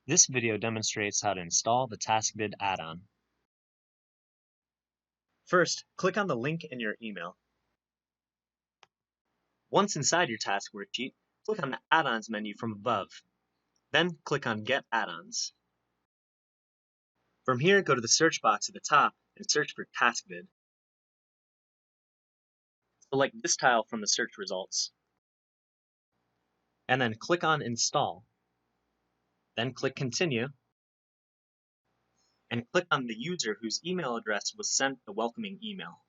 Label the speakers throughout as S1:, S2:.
S1: This video demonstrates how to install the TaskBid add-on. First, click on the link in your email. Once inside your task worksheet, click on the Add-ons menu from above. Then click on Get Add-ons. From here, go to the search box at the top and search for TaskBid. Select this tile from the search results. And then click on Install. Then click Continue. And click on the user whose email address was sent the welcoming email.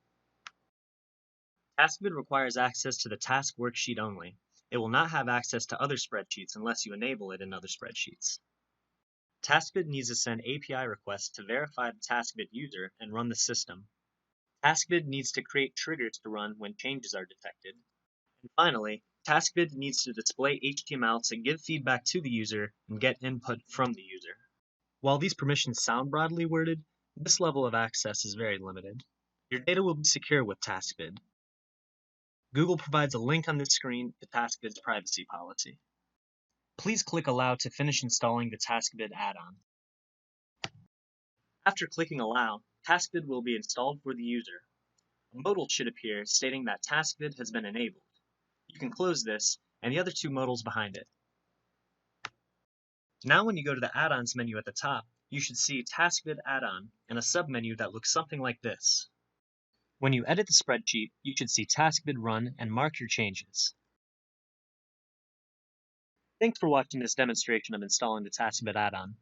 S1: TaskBid requires access to the task worksheet only. It will not have access to other spreadsheets unless you enable it in other spreadsheets. TaskBid needs to send API requests to verify the TaskBid user and run the system. TaskBid needs to create triggers to run when changes are detected. And finally, TaskBid needs to display HTML to give feedback to the user and get input from the user. While these permissions sound broadly worded, this level of access is very limited. Your data will be secure with TaskBid. Google provides a link on this screen to TaskBid's privacy policy. Please click Allow to finish installing the TaskBid add-on. After clicking Allow, TaskBid will be installed for the user. A modal should appear stating that TaskBid has been enabled. You can close this and the other two modals behind it. Now when you go to the Add-ons menu at the top, you should see TaskBid Add-on and a submenu that looks something like this. When you edit the spreadsheet, you should see TaskBid run and mark your changes. Thanks for watching this demonstration of installing the TaskBid add-on.